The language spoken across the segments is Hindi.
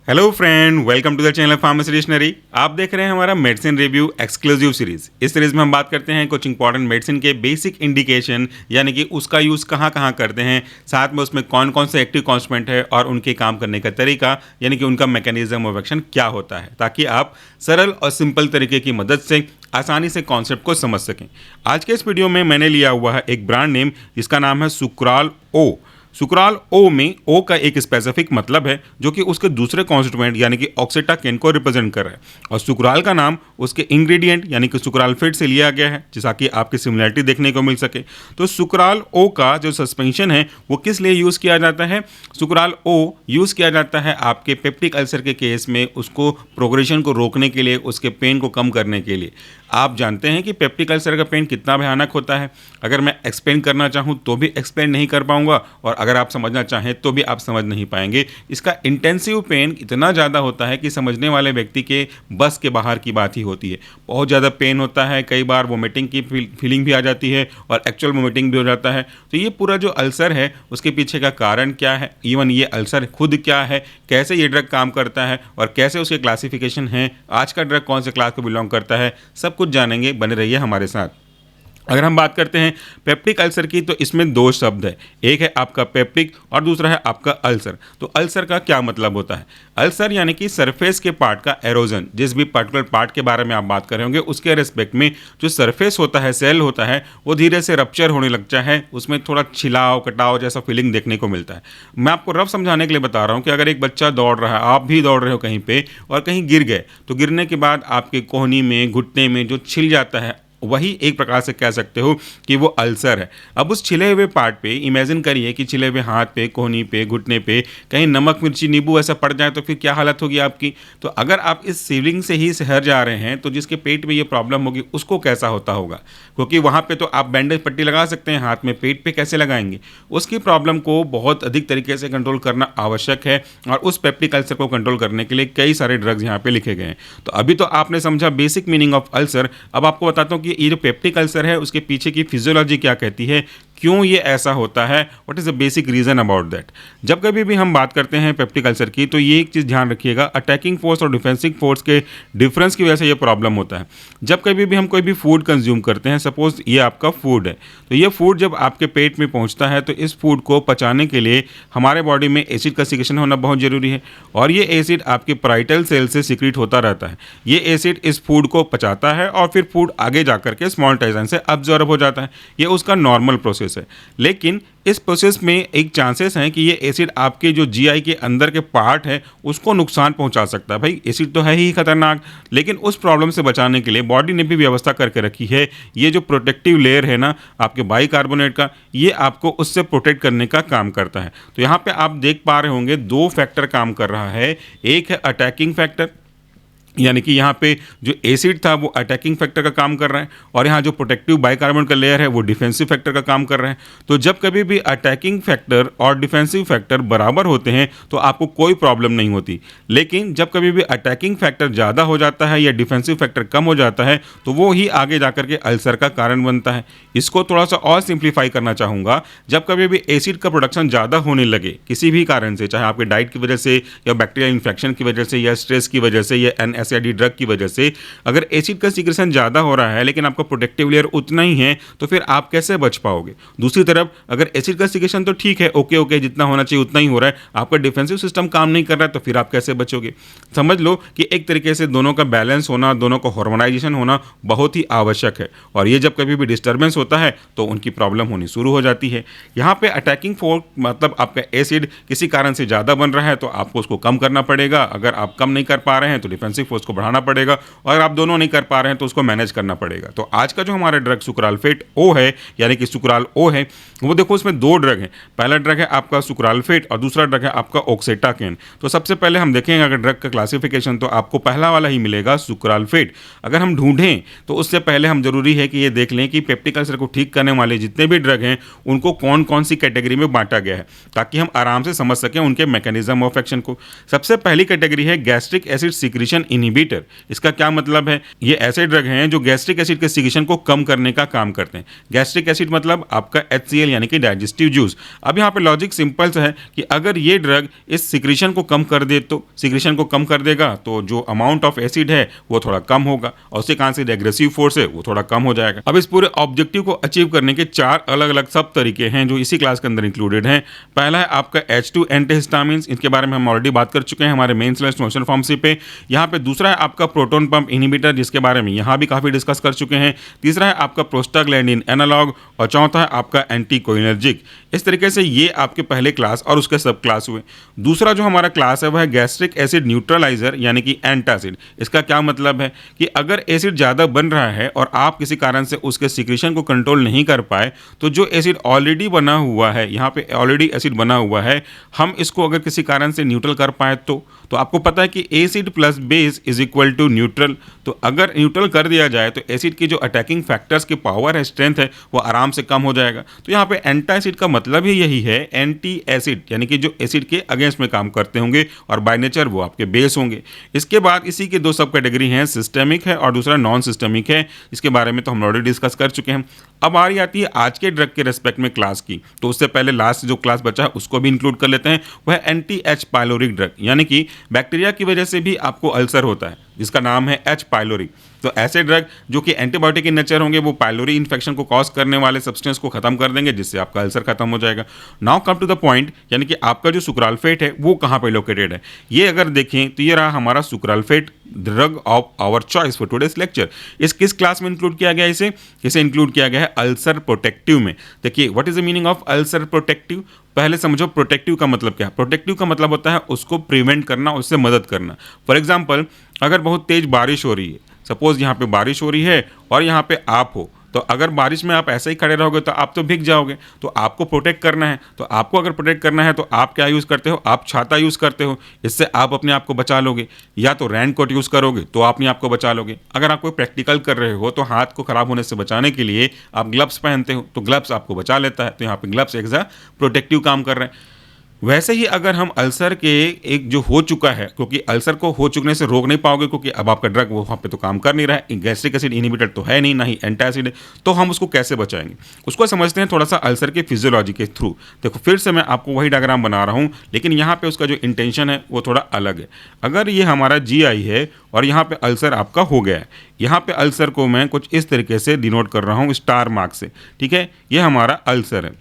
Hello friend, welcome to the channel pharmacy dictionary. आप देख रहे हैं हमारा मेडिसिन रिव्यू एक्सक्लूसिव सीरीज। इस सीरीज में हम बात करते हैं कुछ इंपॉर्टेंट मेडिसिन के बेसिक इंडिकेशन, यानी कि उसका यूज़ कहाँ कहाँ करते हैं, साथ में उसमें कौन कौन से एक्टिव कॉन्स्टिट्यूएंट है और उनके काम करने का तरीका, यानी कि उनका मैकेनिज्म ऑफ एक्शन क्या होता है, ताकि आप सरल और सिंपल तरीके की मदद से आसानी से कॉन्सेप्ट को समझ सकें। आज के इस वीडियो में मैंने लिया हुआ है एक ब्रांड नेम जिसका नाम है सुक्राल ओ। सुक्राल ओ में ओ का एक स्पेसिफिक मतलब है जो कि उसके दूसरे कॉन्स्टिट्यूएंट यानी कि ऑक्सीटाकेन को रिप्रेजेंट कर रहा है, और सुक्राल का नाम उसके इंग्रेडिएंट यानी कि सुक्रालफेट से लिया गया है, जैसा कि आपकी सिमिलरिटी देखने को मिल सके। तो सुक्राल ओ का जो सस्पेंशन है वो किस लिए यूज़ किया जाता है? सुक्राल ओ यूज़ किया जाता है आपके पेप्टिक अल्सर के केस में उसको प्रोग्रेशन को रोकने के लिए, उसके पेन को कम करने के लिए। आप जानते हैं कि पेप्टिक अल्सर का पेन कितना भयानक होता है। अगर मैं एक्सप्लेन करना चाहूँ तो भी एक्सप्लेन नहीं कर पाऊंगा, और अगर आप समझना चाहें तो भी आप समझ नहीं पाएंगे। इसका इंटेंसिव पेन इतना ज़्यादा होता है कि समझने वाले व्यक्ति के बस के बाहर की बात ही होती है। बहुत ज़्यादा पेन होता है, कई बार वोमिटिंग की फीलिंग भी आ जाती है और एक्चुअल वोमिटिंग भी हो जाता है। तो ये पूरा जो अल्सर है उसके पीछे का कारण क्या है, इवन ये अल्सर खुद क्या है, कैसे ये ड्रग काम करता है और कैसे उसके क्लासिफिकेशन है, आज का ड्रग कौन से क्लास को बिलोंग करता है, सब कुछ जानेंगे। बने रहिए हमारे साथ। अगर हम बात करते हैं पेप्टिक अल्सर की, तो इसमें दो शब्द है, एक है आपका पेप्टिक और दूसरा है आपका अल्सर। तो अल्सर का क्या मतलब होता है? अल्सर यानी कि सरफेस के पार्ट का एरोजन, जिस भी पर्टिकुलर पार्ट के बारे में आप बात कर रहे होंगे उसके रेस्पेक्ट में जो सरफेस होता है, सेल होता है, वो धीरे से रप्चर होने लगता है, उसमें थोड़ा छिलाव कटाव जैसा फीलिंग देखने को मिलता है। मैं आपको रफ समझाने के लिए बता रहा हूँ कि अगर एक बच्चा दौड़ रहा है, आप भी दौड़ रहे हो कहीं पे और कहीं गिर गए, तो गिरने के बाद आपके कोहनी में, घुटने में जो छिल जाता है, वही एक प्रकार से कह सकते हो कि वो अल्सर है। अब उस छिले हुए पार्ट पे इमेजिन करिए कि छिले हुए हाथ पे, कोहनी पे, घुटने पे कहीं नमक मिर्ची नींबू ऐसा पड़ जाए तो फिर क्या हालत होगी आपकी। तो अगर आप इस सीलिंग से ही शहर जा रहे हैं तो जिसके पेट में ये प्रॉब्लम होगी उसको कैसा होता होगा, क्योंकि वहाँ पे तो आप बैंडेज पट्टी लगा सकते हैं, हाथ में पेट पे कैसे लगाएंगे। उसकी प्रॉब्लम को बहुत अधिक तरीके से कंट्रोल करना आवश्यक है, और उस पेप्टिक अल्सर को कंट्रोल करने के लिए कई सारे ड्रग्स यहाँ पे लिखे गए हैं। तो अभी तो आपने समझा बेसिक मीनिंग ऑफ अल्सर। अब आपको बताता हूँ कि ये जो पेप्टिक अल्सर है उसके पीछे की फिजियोलॉजी क्या कहती है, क्यों ये ऐसा होता है, what is the basic reason about that. जब कभी भी हम बात करते हैं पेप्टिक अल्सर की, तो ये एक चीज़ ध्यान रखिएगा, अटैकिंग फोर्स और डिफेंसिव फोर्स के डिफरेंस की वजह से ये प्रॉब्लम होता है। जब कभी भी हम कोई भी फूड कंज्यूम करते हैं, सपोज ये आपका फूड है, तो ये फूड जब आपके पेट में पहुंचता है तो इस फूड को पचाने के लिए हमारे बॉडी में एसिड का सिक्रेशन होना बहुत जरूरी है, और ये एसिड आपके पैराइटल सेल से सिक्रीट होता रहता है। ये एसिड इस फूड को पचाता है और फिर फूड आगे जाकर के स्मॉल इंटेस्टाइन से अब्जॉर्ब हो जाता है। ये उसका नॉर्मल प्रोसेस है। लेकिन इस प्रोसेस में एक चांसेस हैं कि ये एसिड आपके जो जीआई के अंदर के पार्ट है उसको नुकसान पहुंचा सकता है। भाई एसिड तो है ही खतरनाक, लेकिन उस प्रॉब्लम से बचाने के लिए बॉडी ने भी व्यवस्था करके रखी है। ये जो प्रोटेक्टिव लेयर है ना आपके बाइकार्बोनेट का, ये आपको उससे प्रोटेक्ट करने का काम करता है। तो यहाँ पे आप देख पा रहे होंगे दो फैक्टर काम कर रहा है। एक है अटैकिंग फैक्टर, यानी कि यहाँ पे जो एसिड था वो अटैकिंग फैक्टर का काम कर रहा है, और यहाँ जो प्रोटेक्टिव बाइकार्बोनेट का लेयर है वो डिफेंसिव फैक्टर का काम कर रहा है। तो जब कभी भी अटैकिंग फैक्टर और डिफेंसिव फैक्टर बराबर होते हैं तो आपको कोई प्रॉब्लम नहीं होती, लेकिन जब कभी भी अटैकिंग फैक्टर ज़्यादा हो जाता है या डिफेंसिव फैक्टर कम हो जाता है तो वो ही आगे जाकर के अल्सर का कारण बनता है। इसको थोड़ा सा और सिंप्लीफाई करना चाहूँगा। जब कभी भी एसिड का प्रोडक्शन ज़्यादा होने लगे किसी भी कारण से, चाहे आपके डाइट की वजह से या बैक्टीरियल इन्फेक्शन की वजह से या स्ट्रेस की वजह से या एनएसएडी ड्रग की वजह से, अगर एसिड का सीक्रेशन ज़्यादा हो रहा है लेकिन आपका प्रोटेक्टिव लेयर उतना ही है, तो फिर आप कैसे बच पाओगे। दूसरी तरफ अगर एसिड का सीक्रेशन तो ठीक है, ओके जितना होना चाहिए उतना ही हो रहा है, आपका डिफेंसिव सिस्टम काम नहीं कर रहा है, तो फिर आप कैसे बचोगे। समझ लो कि एक तरीके से दोनों का बैलेंस होना, दोनों का हार्मोनाइजेशन होना बहुत ही आवश्यक है, और ये जब कभी भी डिस्टर्बेंस होता है तो उनकी प्रॉब्लम होनी शुरू हो जाती है। यहाँ पे अटैकिंग फोर्स मतलब आपका एसिड किसी कारण से ज़्यादा बन रहा है तो आपको उसको कम करना पड़ेगा। अगर आप कम नहीं कर पा रहे हैं तो डिफेंसिव फोर्स को बढ़ाना पड़ेगा, और अगर आप दोनों नहीं कर पा रहे हैं तो उसको मैनेज करना पड़ेगा। तो आज का जो हमारा ड्रग सुक्रालफेट ओ है, यानी कि सुक्राल ओ है, वो देखो उसमें दो ड्रग हैं। पहला ड्रग है आपका सुक्रालफेट और दूसरा ड्रग है आपका ऑक्सीटाकेन। तो सबसे पहले हम देखेंगे अगर ड्रग का क्लासिफिकेशन, तो आपको पहला वाला ही मिलेगा सुक्रालफेट। अगर हम ढूंढें तो उससे पहले हम जरूरी है कि ये देख लें कि पेप्टिक अल्सर को ठीक करने वाले जितने भी ड्रग हैं उनको कौन कौन सी कैटेगरी में बांटा गया है, ताकि हम आराम से समझ सकें उनके मैकेनिज्म ऑफ एक्शन को। सबसे पहली कैटेगरी है गैस्ट्रिक एसिड सिक्रीशन इनहिबिटर। इसका क्या मतलब है? ये ऐसे ड्रग हैं जो गैस्ट्रिक एसिड के सिक्रीशन को कम करने का काम करते हैं। गैस्ट्रिक एसिड मतलब आपका HCl यानी कि डाइजेस्टिव जूस। अब यहाँ पे लॉजिक सिंपल सा है कि अगर ये ड्रग इस सिक्रीशन को कम कर दे तो सिक्रीशन को कम कर देगा तो जो अमाउंट ऑफ एसिड है वो थोड़ा कम होगा और उसके कारण से एग्रेसिव फोर्स है वो थोड़ा कम हो जाएगा। अब इस पूरे ऑब्जेक्टिव को अचीव करने के 4 अलग अलग सब तरीके हैं जो इसी क्लास के अंदर इंक्लूडेड हैं। पहला है आपका H2 एंटीहिस्टामिन्स, इनके बारे में हम ऑलरेडी बात कर चुके हैं हमारे मेंस लेवल मोशन फार्मेसी पे। यहाँ पे दूसरा है आपका प्रोटॉन पंप इनहिबिटर, जिसके बारे में यहाँ भी काफी डिस्कस कर चुके हैं। तीसरा है आपका प्रोस्टाग्लैंडिन एनालॉग और चौथा है आपका एंटीकोलिनर्जिक। इस तरीके से ये आपके पहले क्लास और उसके सब क्लास हुए। दूसरा जो हमारा क्लास है वह है गैस्ट्रिक एसिड न्यूट्रलाइजर यानी कि एंटासिड। इसका क्या मतलब है कि अगर एसिड ज़्यादा बन रहा है और आप किसी कारण से उसके सिक्रीशन को कंट्रोल नहीं कर पाए तो जो एसिड ऑलरेडी बना हुआ है, यहाँ पे ऑलरेडी एसिड बना हुआ है, हम इसको अगर किसी कारण से न्यूट्रल कर पाए तो आपको पता है कि acid plus base is equal to neutral. तो अगर न्यूट्रल कर दिया जाए तो एसिड की जो अटैकिंग फैक्टर्स की पावर है, स्ट्रेंथ है, वो आराम से कम हो जाएगा। तो यहाँ पे एंटा एसिड का मतलब ही यही है, एंटी एसिड यानी कि जो एसिड के अगेंस्ट में काम करते होंगे और बाय नेचर वो आपके बेस होंगे। इसके बाद इसी के 2 सब कैटेगरी हैं, सिस्टेमिक है और दूसरा नॉन सिस्टेमिक है। इसके बारे में तो हम ऑलरेडी डिस्कस कर चुके हैं। अब आ रही आती है आज के ड्रग के रेस्पेक्ट में क्लास की, तो उससे पहले लास्ट जो क्लास बचा है उसको भी इंक्लूड कर लेते हैं। वह एंटी एच पाइलोरिक ड्रग यानी कि बैक्टीरिया की वजह से भी आपको अल्सर होता है, जिसका नाम है एच पाइलोरी। तो ऐसे ड्रग जो कि एंटीबायोटिक इन नेचर होंगे वो पाइलोरी इन्फेक्शन को कॉज करने वाले सब्सटेंस को खत्म कर देंगे, जिससे आपका अल्सर खत्म हो जाएगा। Now come to the point, यानी कि आपका जो सुक्राल्फेट है वो कहाँ पे लोकेटेड है। ये अगर देखें तो ये रहा हमारा sucralfate, drug of our choice for today's lecture. इस किस क्लास में इंक्लूड किया गया इसे इंक्लूड किया गया है अल्सर प्रोटेक्टिव में। देखिए what is the meaning of ulcer protective. पहले समझो प्रोटेक्टिव का मतलब क्या है। प्रोटेक्टिव का मतलब होता है उसको प्रिवेंट करना, उससे मदद करना। फॉर एग्जाम्पल अगर बहुत तेज बारिश हो रही है, सपोज यहाँ पे बारिश हो रही है और यहाँ पे आप हो, तो अगर बारिश में आप ऐसे ही खड़े रहोगे तो आप तो भीग जाओगे। तो आपको प्रोटेक्ट करना है, तो आपको अगर प्रोटेक्ट करना है तो आप क्या यूज़ करते हो, आप छाता यूज़ करते हो। इससे आप अपने आप को बचा लोगे। या तो रेन कोट यूज़ करोगे तो अपने आप को बचा लोगे। अगर आप कोई प्रैक्टिकल कर रहे हो तो हाथ को खराब होने से बचाने के लिए आप ग्लव्स पहनते हो, तो ग्लव्स आपको बचा लेता है। तो यहाँ पे ग्लव्स एक प्रोटेक्टिव काम कर रहे हैं। वैसे ही अगर हम अल्सर के एक जो हो चुका है, क्योंकि अल्सर को हो चुकने से रोक नहीं पाओगे, क्योंकि अब आपका ड्रग वो वहाँ पे तो काम कर नहीं रहा है, गैस्ट्रिक एसिड इनहिबिटर तो है नहीं, ना ही एंटासिड है, तो हम उसको कैसे बचाएंगे उसको समझते हैं थोड़ा सा अल्सर के फिजियोलॉजी के थ्रू। देखो फिर से मैं आपको वही डायग्राम बना रहा हूँ, लेकिन यहाँ पे उसका जो इंटेंशन है वो थोड़ा अलग है। अगर ये हमारा GI है और यहाँ पे अल्सर आपका हो गया है, यहाँ पे अल्सर को मैं कुछ इस तरीके से डिनोट कर रहा हूँ स्टार मार्क से, ठीक है। ये हमारा अल्सर है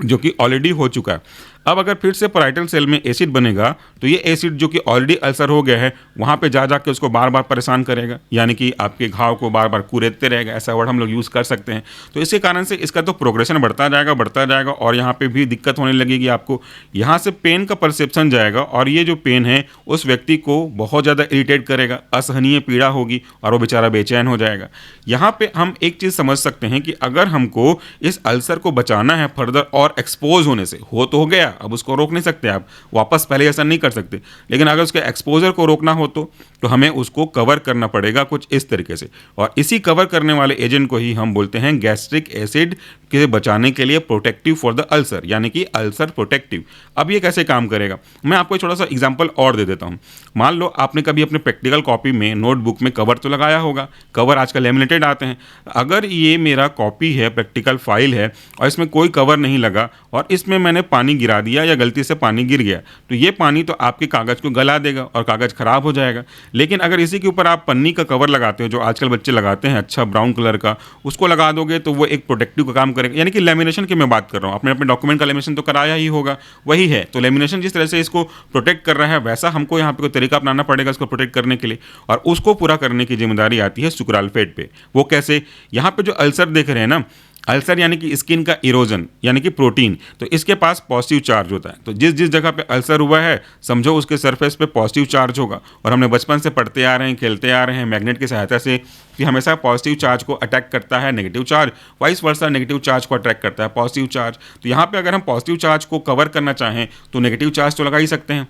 जो कि ऑलरेडी हो चुका है। अब अगर फिर से पैराइटल सेल में एसिड बनेगा तो ये एसिड जो कि ऑलरेडी अल्सर हो गया है वहाँ पे जा के उसको बार बार परेशान करेगा, यानी कि आपके घाव को बार बार कुरेदते रहेगा। ऐसा वर्ड हम लोग यूज़ कर सकते हैं। तो इसके कारण से इसका तो प्रोग्रेशन बढ़ता जाएगा और यहाँ पे भी दिक्कत होने लगेगी आपको। यहाँ से पेन का परसेप्शन जाएगा और ये जो पेन है उस व्यक्ति को बहुत ज़्यादा इरिटेट करेगा, असहनीय पीड़ा होगी और वो बेचारा बेचैन हो जाएगा। यहाँ पे हम एक चीज़ समझ सकते हैं कि अगर हमको इस अल्सर को बचाना है फर्दर और एक्सपोज होने से, हो तो हो गया, अब उसको रोक नहीं सकते, आप वापस पहले ऐसा नहीं कर सकते, लेकिन अगर उसके एक्सपोजर को रोकना हो तो हमें उसको कवर करना पड़ेगा कुछ इस तरीके से। और इसी कवर करने वाले एजेंट को ही हम बोलते हैं गैस्ट्रिक एसिड के बचाने के लिए प्रोटेक्टिव फॉर द अल्सर, यानी कि अल्सर प्रोटेक्टिव। अब ये कैसे काम करेगा, मैं आपको थोड़ा सा एग्जांपल और दे देता हूँ। मान लो आपने कभी अपने प्रैक्टिकल कॉपी में नोटबुक में कवर तो लगाया होगा, कवर आजकल लेमिनेटेड आते हैं। अगर ये मेरा कॉपी है, प्रैक्टिकल फाइल है और इसमें कोई कवर नहीं लगा और इसमें मैंने पानी गिरा दिया या गलती से पानी गिर गया, तो ये पानी तो आपके कागज़ को गला देगा और कागज़ खराब हो जाएगा। लेकिन अगर इसी के ऊपर आप पन्नी का कवर लगाते हो, जो आजकल बच्चे लगाते हैं अच्छा ब्राउन कलर का, उसको लगा दोगे तो वो एक प्रोटेक्टिव का काम करेगा। यानी कि लेमिनेशन की मैं बात कर रहा हूँ, आपने अपने डॉक्यूमेंट का लेमिनेशन तो कराया ही होगा, वही है। तो लेमिनेशन जिस तरह से इसको प्रोटेक्ट कर रहा है वैसा हमको यहाँ पे कोई तरीका अपनाना पड़ेगा इसको प्रोटेक्ट करने के लिए, और उसको पूरा करने की जिम्मेदारी आती है सुक्राल्फेट पे। वो कैसे, यहाँ पे जो अल्सर देख रहे हैं ना, अल्सर यानी कि स्किन का इरोजन यानी कि प्रोटीन, तो इसके पास पॉजिटिव चार्ज होता है। तो जिस जिस जगह पे अल्सर हुआ है समझो उसके सरफेस पे पॉजिटिव चार्ज होगा। और हमने बचपन से पढ़ते आ रहे हैं, खेलते आ रहे हैं मैग्नेट की सहायता से कि हमेशा पॉजिटिव चार्ज को अटैक करता है negative charge, vice versa negative charge को अट्रैक्ट करता है पॉजिटिव चार्ज। तो यहाँ पे अगर हम पॉजिटिव चार्ज को कवर करना चाहें तो नेगेटिव चार्ज तो लगा ही सकते हैं,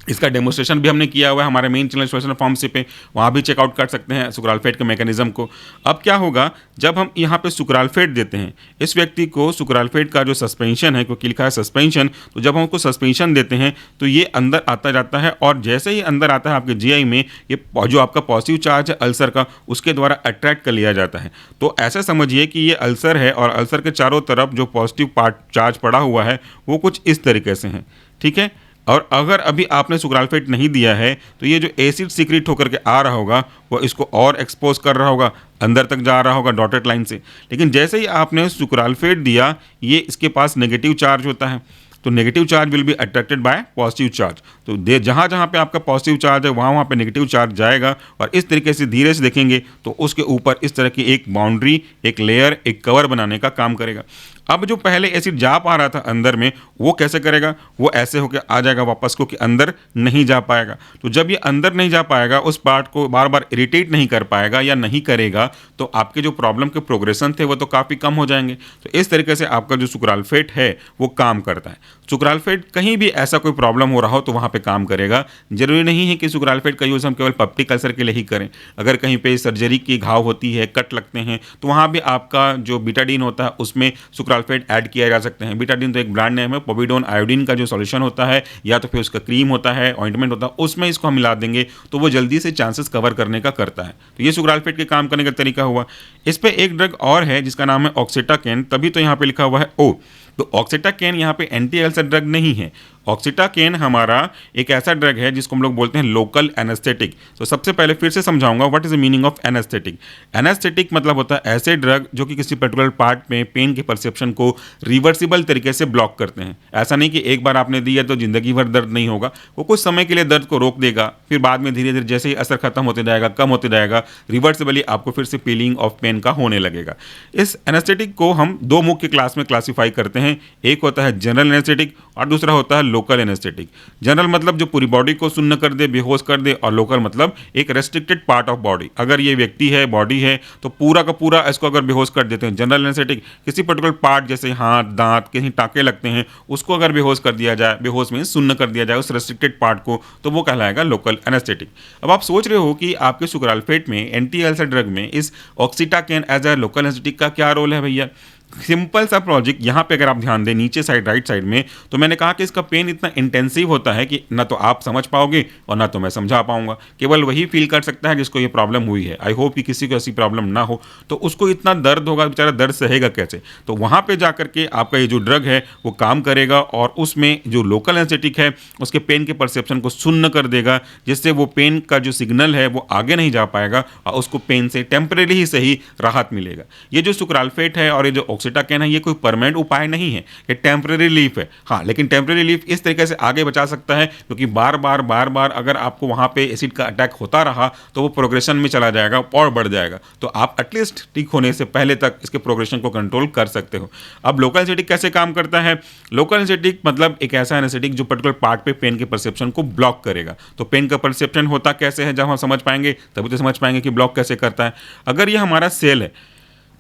इसका डेमोस्ट्रेशन भी हमने किया हुआ है हमारे मेन चैनल सोशल फार्मेसी पे, वहाँ भी चेकआउट कर सकते हैं सुक्राल्फेट के मैकेनिज्म को। अब क्या होगा जब हम यहाँ पे सुक्राल्फेट देते हैं इस व्यक्ति को, सुक्राल्फेट का जो सस्पेंशन है, क्योंकि लिखा है सस्पेंशन, तो जब हम उसको सस्पेंशन देते हैं तो ये अंदर आता जाता है, और जैसे ही अंदर आता है आपके जीआई में, ये जो आपका पॉजिटिव चार्ज है अल्सर का, उसके द्वारा अट्रैक्ट कर लिया जाता है। तो ऐसा समझिए कि ये अल्सर है और अल्सर के चारों तरफ जो पॉजिटिव पार्ट चार्ज पड़ा हुआ है वो कुछ इस तरीके से है, ठीक है। और अगर अभी आपने सुक्राल्फेट नहीं दिया है तो ये जो एसिड सीक्रेट होकर के आ रहा होगा वो इसको और एक्सपोज कर रहा होगा, अंदर तक जा रहा होगा डॉटेड लाइन से। लेकिन जैसे ही आपने सुक्राल्फेट दिया, ये इसके पास नेगेटिव चार्ज होता है, तो negative charge will be attracted by positive charge. तो जहाँ जहाँ पे आपका पॉजिटिव चार्ज है वहाँ वहाँ पे नेगेटिव चार्ज जाएगा, और इस तरीके से धीरे से देखेंगे तो उसके ऊपर इस तरह की एक बाउंड्री, एक लेयर, एक कवर बनाने का काम करेगा। अब जो पहले एसिड जा पा रहा था अंदर में, वो कैसे करेगा, वो ऐसे होकर आ जाएगा वापस को कि अंदर नहीं जा पाएगा। तो जब ये अंदर नहीं जा पाएगा, उस पार्ट को बार बार इरिटेट नहीं कर पाएगा या नहीं करेगा, तो आपके जो प्रॉब्लम के प्रोग्रेशन थे वो तो काफ़ी कम हो जाएंगे। तो इस तरीके से आपका जो सुक्राल्फेट है वो काम करता है। सुक्राल्फेट कहीं भी ऐसा कोई प्रॉब्लम हो रहा हो तो वहाँ पे काम करेगा। जरूरी नहीं है कि सुक्राल्फेट का यूज़ हम केवल पेप्टिक अल्सर के लिए ही करें। अगर कहीं पे सर्जरी की घाव होती है, कट लगते हैं, तो वहाँ भी आपका जो बीटाडीन होता है उसमें सुक्राल्फेट ऐड किया जा सकते हैं। बीटाडीन तो एक ब्रांड नेम है, पोविडोन आयोडीन का जो सॉल्यूशन होता है या तो फिर उसका क्रीम होता है, ऑइंटमेंट होता है, उसमें इसको हम मिला देंगे तो वो जल्दी से चांसेस कवर करने का करता है। तो ये सुक्राल्फेट के काम करने का तरीका हुआ। इस पे एक ड्रग और है जिसका नाम है ऑक्सीटाकेन, तभी तो यहाँ पे लिखा हुआ है ओ। तो ऑक्सीटाकेन यहाँ पे एंटी अल्सर ड्रग नहीं है। ऑक्सीटाकेन हमारा एक ऐसा ड्रग है जिसको हम लोग बोलते हैं लोकल एनेस्थेटिक। तो सबसे पहले फिर से समझाऊंगा what is the meaning of anaesthetic. Anaesthetic मतलब होता है ऐसे ड्रग जो कि किसी पर्टिकुलर पार्ट में पेन के परसेप्शन को रिवर्सिबल तरीके से ब्लॉक करते हैं। ऐसा नहीं कि एक बार आपने दिया तो जिंदगी भर दर्द नहीं होगा, वो कुछ समय के लिए दर्द को रोक देगा, फिर बाद में धीरे धीरे जैसे ही असर खत्म होते जाएगा, कम होते जाएगा, रिवर्सिबली आपको फिर से फीलिंग ऑफ पेन का होने लगेगा। इस एनेस्थेटिक को हम दो मुख्य क्लास में क्लासीफाई करते हैं। एक होता है जनरल एनेस्थेटिक और दूसरा होता है लोकल एनेस्थेटिक। जनरल मतलब जो पूरी बॉडी को सुन्न कर दे, बेहोश कर दे, और लोकल मतलब एक रेस्ट्रिक्टेड पार्ट ऑफ बॉडी। अगर ये व्यक्ति है, बॉडी है, तो पूरा का पूरा इसको अगर बेहोश कर देते हैं। जनरल एनेस्थेटिक किसी पर्टिकुलर पार्ट जैसे हाथ, दांत, कहीं टाँके लगते हैं, उसको अगर बेहोश कर दिया जाए, बेहोश में सुन्न कर दिया जाए उस रेस्ट्रिक्टेड पार्ट को, तो वो कहलाएगा लोकल एनेस्थेटिक। अब आप सोच रहे हो कि आपके सुक्राल्फेट में, एंटी अल्सर ड्रग में, इस oxetacaine as a local anaesthetic का क्या रोल है भैया। सिंपल सा प्रोजेक्ट। यहाँ पे अगर आप ध्यान दें नीचे साइड, राइट साइड में, तो मैंने कहा कि इसका पेन इतना इंटेंसिव होता है कि ना तो आप समझ पाओगे और ना तो मैं समझा पाऊंगा। केवल वही फील कर सकता है जिसको ये प्रॉब्लम हुई है। आई होप कि किसी को ऐसी प्रॉब्लम ना हो, तो उसको इतना दर्द होगा, बेचारा दर्द सहेगा कैसे। तो वहाँ पे जा करके आपका ये जो ड्रग है वो काम करेगा, और उसमें जो लोकल एनेस्थेटिक है उसके पेन के परसेप्शन को सुन्न कर देगा, जिससे वो पेन का जो सिग्नल है वो आगे नहीं जा पाएगा और उसको पेन से टेम्परेरी ही सही राहत मिलेगा। ये जो सुक्राल्फेट है और ये जो ऑक्सीटाकेन है, ये कोई परमानेंट उपाय नहीं है, ये टेम्परेरी रिलीफ है। हाँ, लेकिन टेम्परेरी रिलीफ इस तरीके से आगे बचा सकता है क्योंकि बार बार अगर आपको वहाँ पे एसिड का अटैक होता रहा तो वो प्रोग्रेशन में चला जाएगा और बढ़ जाएगा। तो आप एटलीस्ट ठीक होने से पहले तक इसके प्रोग्रेशन को कंट्रोल कर सकते हो। अब लोकल एनेस्थेटिक कैसे काम करता है। लोकल एनेस्थेटिक मतलब एक ऐसा एनेस्थेटिक जो पर्टिकुलर पार्ट पे पेन के परसेप्शन को ब्लॉक करेगा। तो पेन का परसेप्शन होता कैसे है, जब हम समझ पाएंगे तभी तो समझ पाएंगे कि ब्लॉक कैसे करता है। अगर ये हमारा सेल है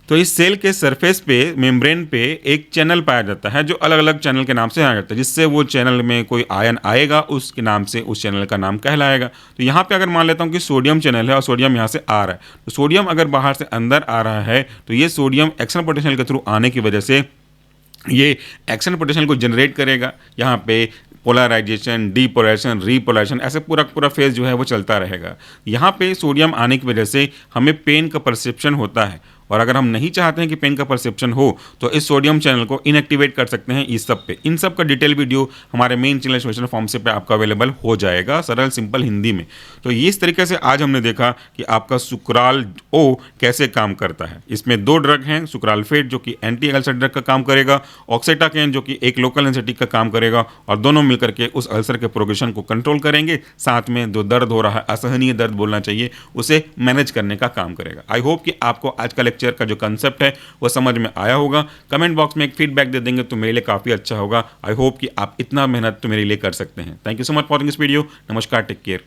तो इस सेल के सरफेस पे, मेम्ब्रेन पे एक चैनल पाया जाता है जो अलग अलग चैनल के नाम से आया जाता है, जिससे वो चैनल में कोई आयन आएगा उसके नाम से उस चैनल का नाम कहलाएगा। तो यहाँ पे अगर मान लेता हूँ कि सोडियम चैनल है और सोडियम यहाँ से आ रहा है, तो सोडियम अगर बाहर से अंदर आ रहा है तो ये सोडियम एक्शन पोटेंशियल के थ्रू आने की वजह से ये एक्शन पोटेंशियल को जनरेट करेगा। यहाँ पे पोलराइजेशन, डीपोलराइजेशन, रीपोलराइजेशन, ऐसे पूरा फेज जो है वो चलता रहेगा। यहाँ पे सोडियम आने की वजह से हमें पेन का परसेप्शन होता है, और अगर हम नहीं चाहते हैं कि पेन का परसेप्शन हो तो इस सोडियम चैनल को इनएक्टिवेट कर सकते हैं इस सब पे। इन सब का डिटेल वीडियो हमारे मेन चैनल सोशल फॉर्म से पे आपका अवेलेबल हो जाएगा, सरल सिंपल हिंदी में। तो ये इस तरीके से आज हमने देखा कि आपका सुक्राल ओ कैसे काम करता है। इसमें दो ड्रग हैं, सुक्राल्फेट जो कि एंटी अल्सर ड्रग का काम करेगा, ऑक्सीटाकेन जो कि एक लोकल एनेस्थेटिक का काम करेगा, और दोनों मिलकर के उस अल्सर के प्रोग्रेशन को कंट्रोल करेंगे, साथ में जो दर्द हो रहा है, असहनीय दर्द बोलना चाहिए, उसे मैनेज करने का काम करेगा। आई होप कि आपको आज का लेक्चर का जो कंसेप्ट है वो समझ में आया होगा। कमेंट बॉक्स में एक फीडबैक दे देंगे तो मेरे लिए काफ़ी अच्छा होगा। आई होप कि आप इतना मेहनत तो मेरे लिए कर सकते हैं। Thank you so much for this video. नमस्कार, टेक केयर।